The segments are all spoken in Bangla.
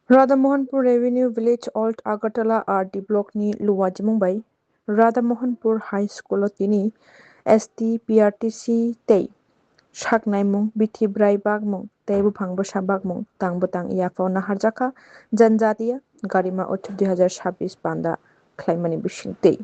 Radhamohanpur Revenue Village Old Agartala RD Block ni Luwaji Mumbai. Radhamohanpur High School tini ST PRTC tei Shaknaimung Bithi Brai Bagmung tei Bufang Basa Bagmung Tang Butang Iafau Naharjaka Janjatiya Garima Utup 2026 Panda Klaimani Bishing tei.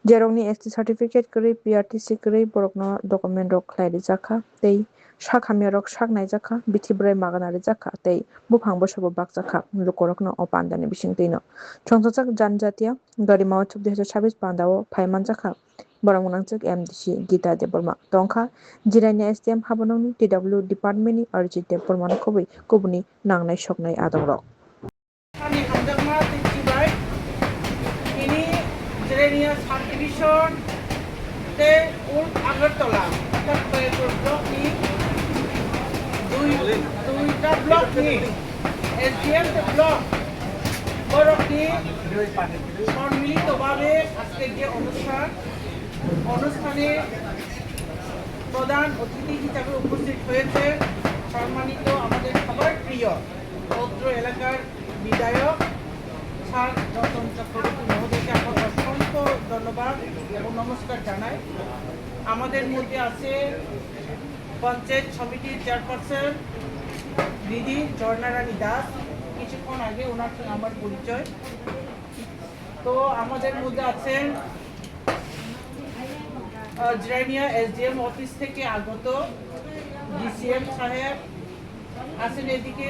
Jerongni ST certificate kri PRTC kri borokno document rok khlairi jaka tei shakhamya rok shaknai jaka bithibrai maganari jaka tei bufang bosabo bakjaka lukorokno o pandani bisingtui no chongchak janjatiya garima utup 2026 pandao phaiman jaka borok munangchak MDC Gita Deborma tongkha jiraini STM habanoni TW department ni Arjit Deborma no kubuni nangnai soknai adongrok Jerenia subdivision te Old Agartala block ni দুইটা block ni SDM te block বড় ni সম্মিলিতভাবে আজকে যে অনুষ্ঠানে প্রধান অতিথি হিসেবে উপস্থিত হয়েছে সম্মানিত আমাদের সবার প্রিয় পৌত্র এলাকার বিধায়ক স্যার রতন চক্রবর্তী মহোদয়কে আমার অসংখ্য ধন্যবাদ এবং নমস্কার জানাই। আমাদের মধ্যে আছে পঞ্চায়েত সমিতির চেয়ারপারসন দিদি ঝর্ণারানী দাস, কিছুক্ষণ আগে ওনার সঙ্গে আমার পরিচয়। তো আমাদের মধ্যে আছেন জিরানিয়া SDM অফিস থেকে আগত DCM সাহেব আছেন, এদিকে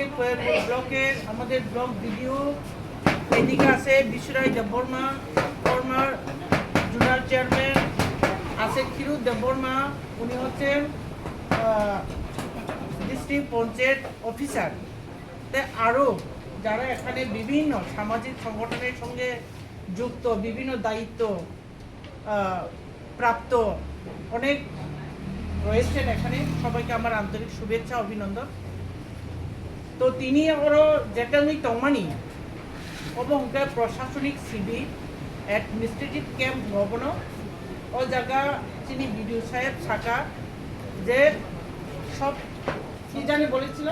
ব্লকের আমাদের ব্লক ভিডিও, এদিকে আছে বিশ্বরায় দেববর্মা ফর্মার জোনাল চেয়ারম্যান, আছে ক্ষীরু দেববর্মা, উনি হচ্ছেন ডিস্ট্রিক্ট পঞ্চায়েত অফিসার। তাই আরও যারা এখানে বিভিন্ন সামাজিক সংগঠনের সঙ্গে যুক্ত, বিভিন্ন দায়িত্ব প্রাপ্ত অনেক রয়েছেন এখানে, সবাইকে আমার আন্তরিক শুভেচ্ছা অভিনন্দন। তো তিনি আরও যেটা টমানি অবহংকার প্রশাসনিক শিবির অ্যাডমিনিস্ট্রেটিভ ক্যাম্প ভবন ও জায়গা তিনি বিডিও সাহেব শাখা যে সব কি জানি বলেছিল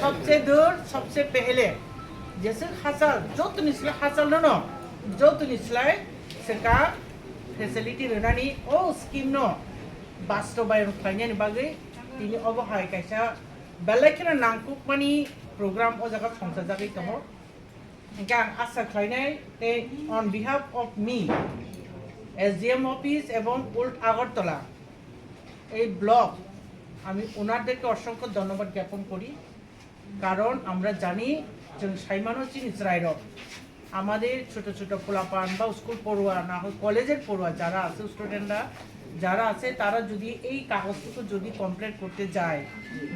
সবচেয়ে দূর সবচেয়ে পেহলে জেসে হাসাল যত নিসলে হাসাল ন যত নিসলাই সেকা ফেসিলিটি রনানি ও স্কিম ন বাস্তবায়ন খাইনানি বাগै তিনি অবহায় কাইসা বেলাইখানা নাংকুকমানি প্রোগ্রাম ও জায়গা সংসার জাগै দङ। Gang asa khlainai te on behalf of me SDM office এবং ওল্ড আগরতলা এই ব্লক আমি ওনাদেরকে অসংখ্য ধন্যবাদ জ্ঞাপন করি। কারণ আমরা জানি যে সাইমানো চিনিসরাইর আমাদের ছোট ছোট পোলাপান বা স্কুল পড়ুয়া না হয় কলেজের পড়ুয়া যারা আছে স্টুডেন্টরা যারা আছে তারা যদি এই কাগজটুকু যদি কমপ্লিট করতে যায়,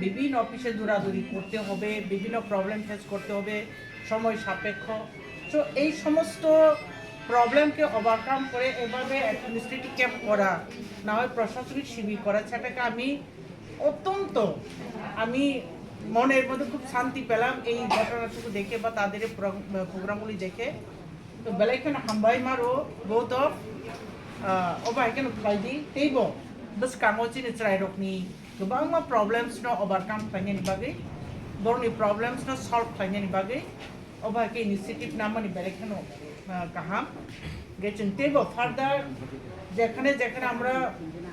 বিভিন্ন অফিসে দৌড়াদৌড়ি করতে হবে, বিভিন্ন প্রবলেম ফেস করতে হবে, সময় সাপেক্ষ। তো এই সমস্ত প্রবলেমকে ওভারকাম করে এভাবে অ্যাডমিনিস্ট্রেটিভ ক্যাম্প করা না হয় প্রশাসনিক শিবির করা, সেটাকে আমি অত্যন্ত মনের মধ্যে খুব শান্তি পেলাম এই ঘটনাটুকু দেখে বা তাদের প্রোগ্রামগুলি দেখে। তো বেলাইখানে হামবাই মারো বহুত অবাইখানে ফাইদি তেইব বস কামচিন চিরাইরকনি गोबां प्रब्लेम्स न ओभारकाम खालामनायनि बागै बरनि प्रब्लेम्स न सल्व खालामनायनि बागै अबाके इनिशिएटिभ नामानि बेलेखानो गाहाम गेचन तेबो फार्दार যেখানে যেখানে আমরা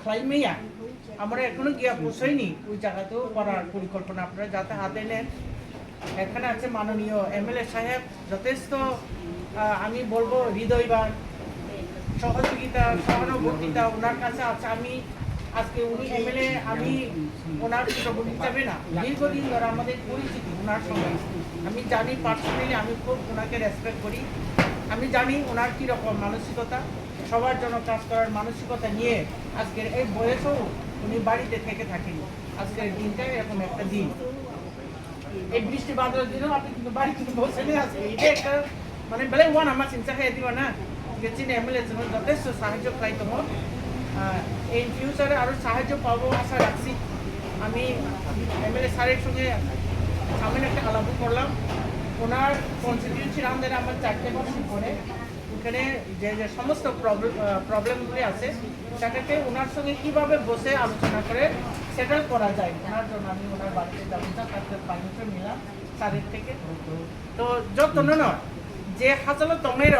খাইমেয়া আমরা এখনো গিয়া পৌঁছাইনি ওই জায়গাতেও করার পরিকল্পনা আপনারা যাতে হাতে নেন। এখানে আছে মাননীয় MLA সাহেব, যথেষ্ট আমি বলবো হৃদয়বান, সহযোগিতা সহানুভূতিটা ওনার কাছে আছে। আমি আজকে উনি MLA, আমি ওনার ছোটবোন হিসাবে না, দীর্ঘদিন ধরে আমাদের পরিচিতি ওনার সঙ্গে। আমি জানি পার্সোনালি, আমি খুব ওনাকে রেসপেক্ট করি। আমি জানি ওনার কীরকম মানসিকতা, সবার জন্য কাজ করার মানসিকতা নিয়ে আজকের এই বয়সেও উনি বাড়িতে থেকে থাকেন। আজকের দিনটা এরকম একটা দিন, এই বৃষ্টি বাদলের দিনেও আপনি কিন্তু বাড়িতে বসে নিয়ে আসবেন, এটা একটা মানে বেলে ওয়ান আমার চিন্তা খেয়ে দিব না। গেছেন MLA জন্য যথেষ্ট সাহায্য পাই তোমার, এই ফিউচারে আরও সাহায্য পাবো আশা রাখছি। আমি MLA স্যারের সঙ্গে সামনে একটা আলাপ করলাম, ওনার কনস্টিটিউন্সির আমাদের আমার 4টে বছর পরে ওখানে যে যে সমস্ত প্রবলেমগুলি আছে সেটাকে ওনার সঙ্গে কীভাবে বসে আলোচনা করে সেটেল করা যায় ওনার জন্য আমি ওনার বাড়িতে যাবো তাকে পারমিশন নিলাম স্যারের থেকে তো যত নয় যে হাজালো তমের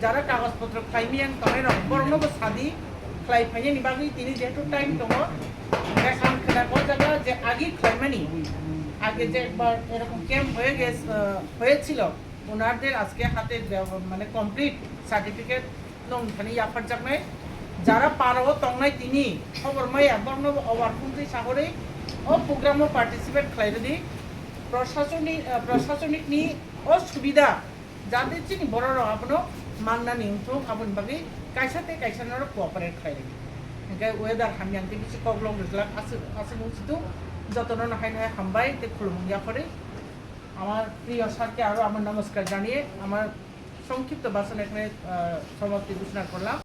যারা কাগজপত্র খাইমিয়ান তমের বর্ণব সাদি খাই ফাইনি বাকি তিনি যেহেতু টাইম দङ দেখান খেলাকো জায়গা যে আগে খাইমানি আগে যে একবার এরকম ক্যাম্প হয়েছিল ওনাদের আজকে হাতে মানে কমপ্লিট সার্টিফিকেট নংখানি ইয়াফার জাগনাই যারা পারো তংনাই তিনি খবর মাইয়া বর্ণ অবারকুন্তি সাগরে ও প্রোগ্রামও পার্টিসিপেট খাইরদি প্রশাসনিকনি অসুবিধা যাদের চিনি বড় আপনো মান্না নিয়ন্ত্রণ আপন বাকি কাইসাতে কাইসানোর কোঅপারেট খাইরদি ओंखाय वेदार हामियानते बिसि कग्लं गिज्लाक आसे नुसितु যতন হাই নয় হামবাই তে খুলমুঙ্গিয়া করে আমার প্রিয় স্যারকে আরও আমার নমস্কার জানিয়ে আমার সংক্ষিপ্ত ভাষণ এখানে সমাপ্তি ঘোষণা করলাম।